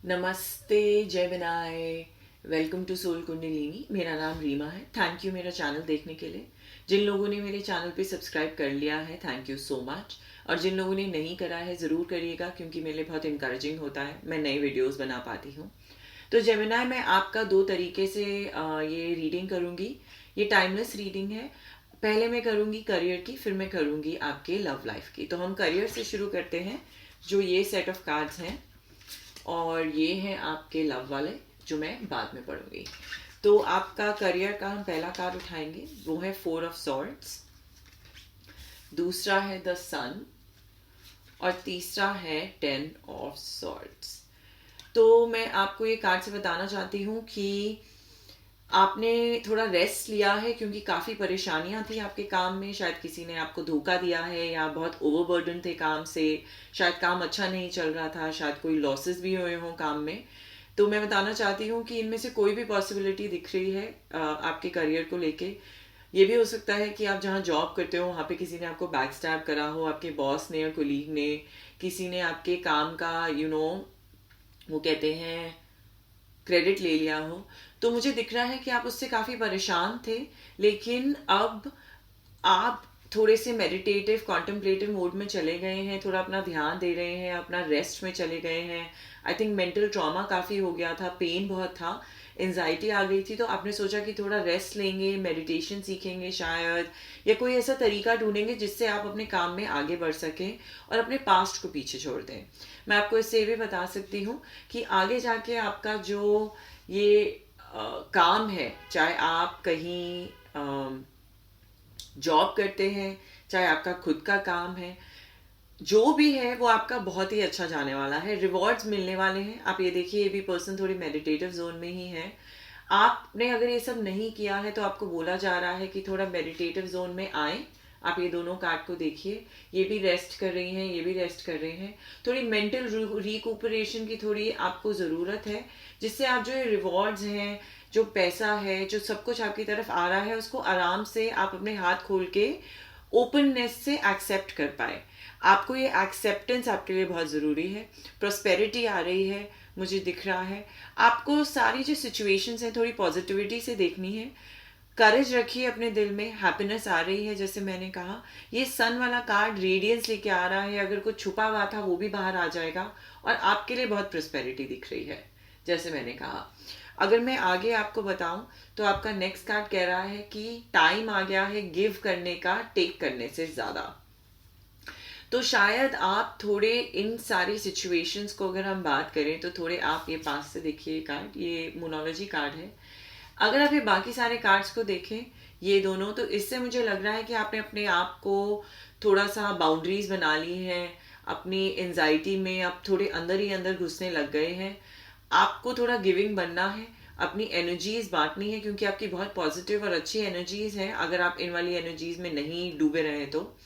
नमस्ते Gemini. Welcome to soul Kundalini. मेरा नाम रीमा है। थैंक यू मेरा चैनल देखने के लिए। जिन लोगों ने मेरे चैनल पे सब्सक्राइब कर लिया है, थैंक यू सो मच। और जिन लोगों ने नहीं करा है, ज़रूर करिएगा, क्योंकि मेरे लिए बहुत इंकरेजिंग होता है, मैं नए वीडियोस बना पाती हूँ। तो जेमिनाई, मैं आपका दो तरीके से ये रीडिंग करूँगी। ये टाइमलेस रीडिंग है। पहले मैं करूँगी करियर की, फिर मैं करूँगी आपके लव लाइफ की। तो हम करियर से शुरू करते हैं। जो ये सेट ऑफ कार्ड्स हैं, और ये हैं आपके लव वाले, जो मैं बाद में पढ़ूंगी। तो आपका करियर का हम पहला कार्ड उठाएंगे, वो है 4 ऑफ सॉर्ड्स। दूसरा है द सन। और तीसरा है 10 ऑफ सॉर्ड्स। तो मैं आपको ये कार्ड से बताना चाहती हूँ कि आपने थोड़ा रेस्ट लिया है, क्योंकि काफ़ी परेशानियां थी आपके काम में। शायद किसी ने आपको धोखा दिया है, या बहुत ओवरबर्डन थे काम से। शायद काम अच्छा नहीं चल रहा था, शायद कोई लॉसेस भी हुए हों काम में। तो मैं बताना चाहती हूँ कि इनमें से कोई भी पॉसिबिलिटी दिख रही है आपके करियर को लेके। ये भी हो सकता है कि आप जहाँ जॉब करते हो वहाँ पे किसी ने आपको बैक स्टैब करा हो, आपके बॉस ने या कोलीग ने, किसी ने आपके काम का वो कहते हैं क्रेडिट ले लिया हो। तो मुझे दिख रहा है कि आप उससे काफ़ी परेशान थे, लेकिन अब आप थोड़े से मेडिटेटिव कॉन्टेम्पलेटिव मोड में चले गए हैं, थोड़ा अपना ध्यान दे रहे हैं, अपना रेस्ट में चले गए हैं। आई थिंक मेंटल ट्रॉमा काफ़ी हो गया था, पेन बहुत था, एंजाइटी आ गई थी। तो आपने सोचा कि थोड़ा रेस्ट लेंगे, मेडिटेशन सीखेंगे शायद, या कोई ऐसा तरीका ढूंढेंगे जिससे आप अपने काम में आगे बढ़ सकें और अपने पास्ट को पीछे छोड़ दें। मैं आपको इससे ये भी बता सकती हूँ कि आगे जाके आपका जो ये काम है, चाहे आप कहीं जॉब करते हैं, चाहे आपका खुद का काम है, जो भी है वो आपका बहुत ही अच्छा जाने वाला है। रिवॉर्ड्स मिलने वाले हैं। आप ये देखिए, ये भी पर्सन थोड़ी मेडिटेटिव जोन में ही है। आपने अगर ये सब नहीं किया है तो आपको बोला जा रहा है कि थोड़ा मेडिटेटिव जोन में आए। आप ये दोनों कार्ड को देखिए, ये भी रेस्ट कर रही हैं, ये भी रेस्ट कर रहे हैं। थोड़ी मेंटल रिकूपरेशन की थोड़ी आपको ज़रूरत है, जिससे आप जो ये रिवॉर्ड्स हैं, जो पैसा है, जो सब कुछ आपकी तरफ आ रहा है, उसको आराम से आप अपने हाथ खोल के ओपननेस से एक्सेप्ट कर पाए। आपको ये एक्सेप्टेंस आपके लिए बहुत ज़रूरी है। प्रॉस्पेरिटी आ रही है, मुझे दिख रहा है। आपको सारी जो सिचुएशंस हैं थोड़ी पॉजिटिविटी से देखनी है। करेज रखिए अपने दिल में, हैप्पीनेस आ रही है। जैसे मैंने कहा, ये सन वाला कार्ड रेडियंस लेके आ रहा है। अगर कुछ छुपा हुआ था वो भी बाहर आ जाएगा, और आपके लिए बहुत प्रॉस्पेरिटी दिख रही है, जैसे मैंने कहा। अगर मैं आगे आपको बताऊं, तो आपका नेक्स्ट कार्ड कह रहा है कि टाइम आ गया है गिव करने का, टेक करने से ज़्यादा। तो शायद आप थोड़े इन सारी सिचुएशंस को अगर हम बात करें, तो थोड़े आप ये पास से देखिए कार्ड, ये मोनोलॉजी कार्ड है। अगर आप ये बाकी सारे कार्ड्स को देखें, ये दोनों, तो इससे मुझे लग रहा है कि आपने अपने आप को थोड़ा सा बाउंड्रीज बना ली हैं। अपनी एंजाइटी में आप थोड़े अंदर ही अंदर घुसने लग गए हैं। आपको थोड़ा गिविंग बनना है, अपनी एनर्जीज बांटनी है, क्योंकि आपकी बहुत पॉजिटिव और अच्छी एनर्जीज हैं। अगर आप इन वाली एनर्जीज में नहीं डूबे रहे तो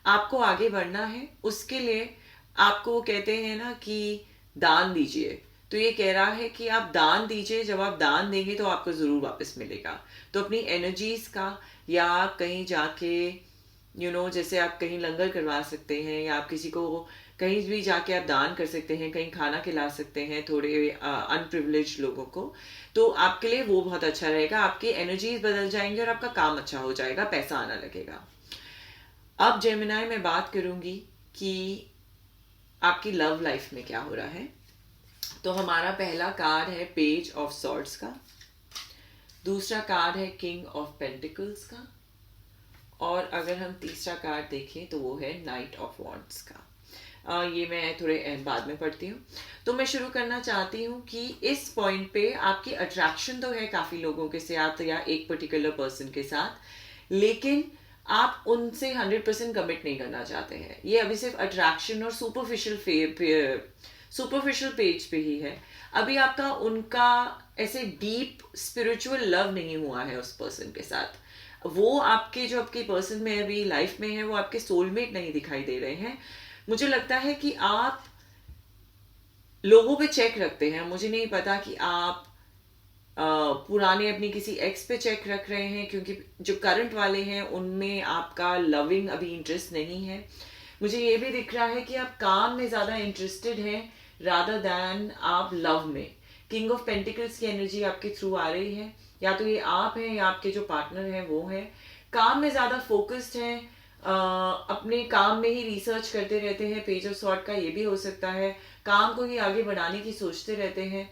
आपको आगे बढ़ना है। उसके लिए आपको कहते हैं ना कि दान दीजिए। तो ये कह रहा है कि आप दान दीजिए। जब आप दान देंगे तो आपको ज़रूर वापस मिलेगा। तो अपनी एनर्जीज का, या आप कहीं जाके जैसे आप कहीं लंगर करवा सकते हैं, या आप किसी को कहीं भी जाके आप दान कर सकते हैं, कहीं खाना खिला सकते हैं थोड़े अनप्रिविलेज्ड लोगों को। तो आपके लिए वो बहुत अच्छा रहेगा। आपकी एनर्जीज बदल जाएंगे और आपका काम अच्छा हो जाएगा, पैसा आना लगेगा। अब जेमिनाई, मैं बात करूंगी कि आपकी लव लाइफ में क्या हो रहा है। तो हमारा पहला कार्ड है पेज ऑफ सॉर्ड्स का। दूसरा कार्ड है किंग ऑफ पेंटिकल्स का। और अगर हम तीसरा कार्ड देखें तो वो है नाइट ऑफ वॉन्ड्स का। ये मैं थोड़े बाद में पढ़ती हूँ। तो मैं शुरू करना चाहती हूँ कि इस पॉइंट पे आपकी अट्रैक्शन तो है काफ़ी लोगों के साथ, या एक पर्टिकुलर पर्सन के साथ, लेकिन आप उनसे 100% कमिट नहीं करना चाहते हैं। ये अभी सिर्फ अट्रैक्शन और सुपरफिशियल पेज पे ही है। अभी आपका उनका ऐसे डीप स्पिरिचुअल लव नहीं हुआ है उस पर्सन के साथ। वो आपके जो आपके पर्सन में अभी लाइफ में है, वो आपके सोलमेट नहीं दिखाई दे रहे हैं। मुझे लगता है कि आप लोगों पे चेक रखते हैं। मुझे नहीं पता कि आप पुराने अपनी किसी एक्स पे चेक रख रहे हैं, क्योंकि जो करंट वाले हैं उनमें आपका लविंग अभी इंटरेस्ट नहीं है। मुझे ये भी दिख रहा है कि आप काम में ज़्यादा इंटरेस्टेड हैं, रादर दैन आप लव में। किंग ऑफ पेंटिकल्स की एनर्जी आपके थ्रू आ रही है, या तो ये आप हैं या आपके जो पार्टनर हैं वो हैं। काम में ज्यादा फोकस्ड हैं, अपने काम में ही रिसर्च करते रहते हैं, पेज ऑफ सॉर्ट का ये भी हो सकता है, काम को ही आगे बढ़ाने की सोचते रहते हैं।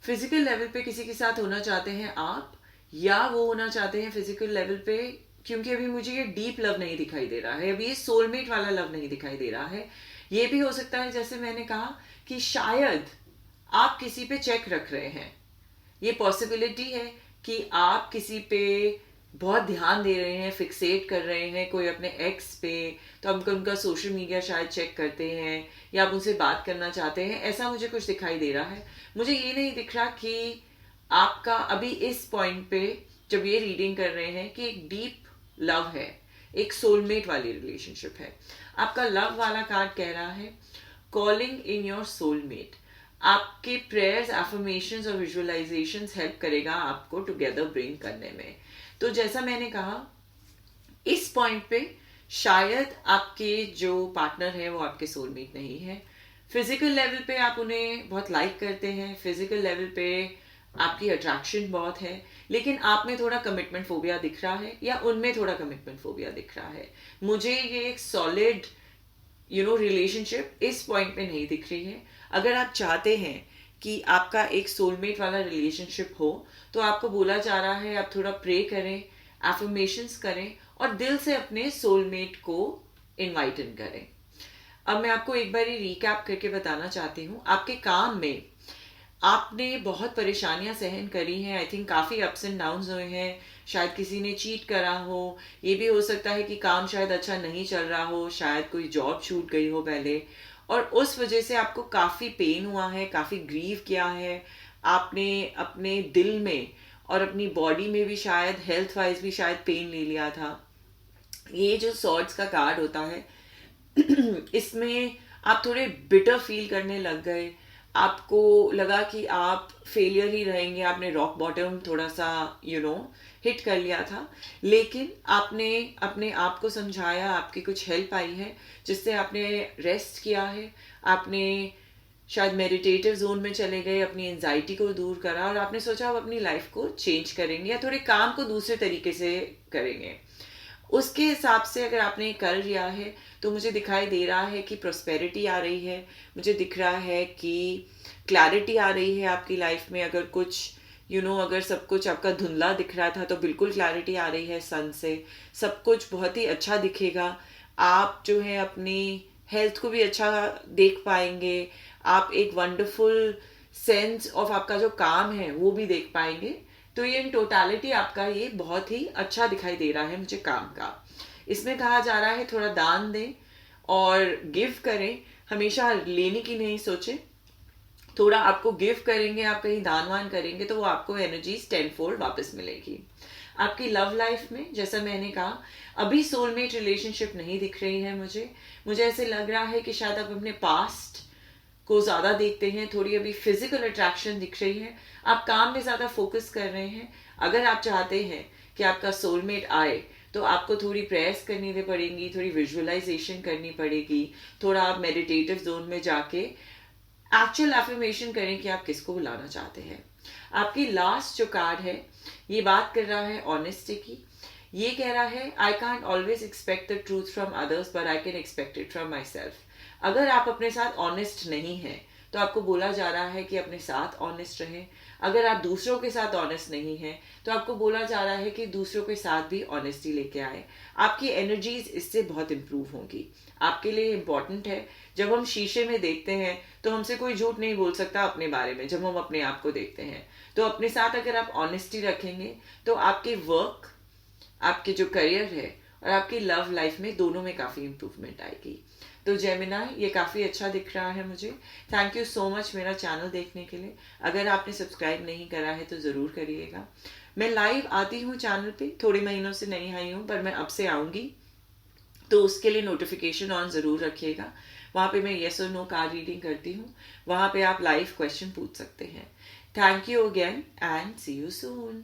फिजिकल लेवल पे किसी के साथ होना चाहते हैं आप, या वो होना चाहते हैं फिजिकल लेवल पे, क्योंकि अभी मुझे ये डीप लव नहीं दिखाई दे रहा है, अभी ये सोलमेट वाला लव नहीं दिखाई दे रहा है। ये भी हो सकता है जैसे मैंने कहा कि शायद आप किसी पे चेक रख रहे हैं, ये पॉसिबिलिटी है कि आप किसी पे बहुत ध्यान दे रहे हैं, फिक्सेट कर रहे हैं, कोई अपने एक्स पे, तो आप उनका सोशल मीडिया शायद चेक करते हैं या आप उनसे बात करना चाहते हैं, ऐसा मुझे कुछ दिखाई दे रहा है। मुझे ये नहीं दिख रहा कि आपका अभी इस पॉइंट पे जब ये रीडिंग कर रहे हैं कि एक डीप लव है, एक सोलमेट वाली रिलेशनशिप है। आपका लव वाला कार्ड कह रहा है कॉलिंग इन योर सोलमेट। आपके प्रेयर्स, एफर्मेशंस और विजुअलाइजेशंस हेल्प करेगा आपको टुगेदर ब्रिंग करने में। तो जैसा मैंने कहा, इस पॉइंट पे शायद आपके जो पार्टनर है वो आपके सोलमेट नहीं है। फिजिकल लेवल पे आप उन्हें बहुत लाइक करते हैं, फिजिकल लेवल पे आपकी अट्रैक्शन बहुत है, लेकिन आप में थोड़ा कमिटमेंट फोबिया दिख रहा है या उनमें थोड़ा कमिटमेंट फोबिया दिख रहा है। मुझे ये एक सॉलिड रिलेशनशिप इस पॉइंट पे नहीं दिख रही है। अगर आप चाहते हैं कि आपका एक सोलमेट वाला रिलेशनशिप हो, तो आपको बोला जा रहा है आप थोड़ा प्रे करें, एफर्मेशंस करें और दिल से अपने सोलमेट को इनवाइट इन करें। अब मैं आपको एक बार रिकैप करके बताना चाहती हूँ। आपके काम में आपने बहुत परेशानियां सहन करी हैं, आई थिंक काफ़ी अप्स एंड डाउन्स हुए हैं, शायद किसी ने चीट करा हो, ये भी हो सकता है कि काम शायद अच्छा नहीं चल रहा हो, शायद कोई जॉब छूट गई हो पहले, और उस वजह से आपको काफ़ी पेन हुआ है, काफ़ी ग्रीव किया है आपने अपने दिल में और अपनी बॉडी में भी, शायद हेल्थ वाइज भी शायद पेन ले लिया था। ये जो सॉर्ड्स का कार्ड होता है इसमें आप थोड़े बिटर फील करने लग गए, आपको लगा कि आप फेलियर ही रहेंगे, आपने रॉक बॉटम थोड़ा सा हिट कर लिया था, लेकिन आपने अपने आप को समझाया, आपकी कुछ हेल्प आई है जिससे आपने रेस्ट किया है, आपने शायद मेडिटेटिव जोन में चले गए, अपनी एंजाइटी को दूर करा और आपने सोचा आप अपनी लाइफ को चेंज करेंगे या थोड़े काम को दूसरे तरीके से करेंगे। उसके हिसाब से अगर आपने कर लिया है तो मुझे दिखाई दे रहा है कि प्रॉस्पेरिटी आ रही है, मुझे दिख रहा है कि क्लैरिटी आ रही है आपकी लाइफ में। अगर कुछ अगर सब कुछ आपका धुंधला दिख रहा था तो बिल्कुल क्लैरिटी आ रही है सन से, सब कुछ बहुत ही अच्छा दिखेगा। आप जो है अपनी हेल्थ को भी अच्छा देख पाएंगे, आप एक वंडरफुल सेंस ऑफ आपका जो काम है वो भी देख पाएंगे। तो ये इन टोटालिटी आपका ये बहुत ही अच्छा दिखाई दे रहा है मुझे काम का। इसमें कहा जा रहा है थोड़ा दान दें और गिव करें, हमेशा लेने की नहीं सोचे, थोड़ा आपको गिव करेंगे, आप कहीं दान वान करेंगे तो वो आपको एनर्जीज 10-fold वापस मिलेगी। आपकी लव लाइफ में जैसा मैंने कहा अभी सोलमेट रिलेशनशिप नहीं दिख रही है मुझे ऐसे लग रहा है कि शायद आप अपने पास्ट को ज्यादा देखते हैं, थोड़ी अभी फिजिकल अट्रैक्शन दिख रही है, आप काम में ज्यादा फोकस कर रहे हैं। अगर आप चाहते हैं कि आपका सोलमेट आए तो आपको थोड़ी प्रेयर्स करनी पड़ेंगी, थोड़ी विजुअलाइजेशन करनी पड़ेगी, थोड़ा आप मेडिटेटिव जोन में जाके एक्चुअल एफर्मेशन करें कि आप किसको बुलाना चाहते हैं। आपकी लास्ट जो कार्ड है ये बात कर रहा है ऑनेस्टी की। ये कह रहा है I can't always expect the truth from others but I can expect it from my self. अगर आप अपने साथ ऑनेस्ट नहीं हैं तो आपको बोला जा रहा है कि अपने साथ ऑनेस्ट रहें। अगर आप दूसरों के साथ ऑनेस्ट नहीं हैं तो आपको बोला जा रहा है कि दूसरों के साथ भी ऑनेस्टी लेके आए। आपकी एनर्जीज इससे बहुत इंप्रूव होंगी। आपके लिए इम्पॉर्टेंट है, जब हम शीशे में देखते हैं तो हमसे कोई झूठ नहीं बोल सकता अपने बारे में। जब हम अपने आप को देखते हैं तो अपने साथ अगर आप ऑनेस्टी रखेंगे तो आपके वर्क, आपके जो करियर है और आपकी लव लाइफ में दोनों में काफ़ी इम्प्रूवमेंट आएगी। तो जेमिनाई ये काफ़ी अच्छा दिख रहा है मुझे। थैंक यू सो मच मेरा चैनल देखने के लिए। अगर आपने सब्सक्राइब नहीं करा है तो ज़रूर करिएगा। मैं लाइव आती हूँ चैनल पे, थोड़े महीनों से नहीं आई हूँ पर मैं अब से आऊँगी, तो उसके लिए नोटिफिकेशन ऑन ज़रूर रखिएगा। वहाँ पे मैं येस और नो कार्ड रीडिंग करती हूँ, वहाँ पे आप लाइव क्वेश्चन पूछ सकते हैं। Thank you again and see you soon.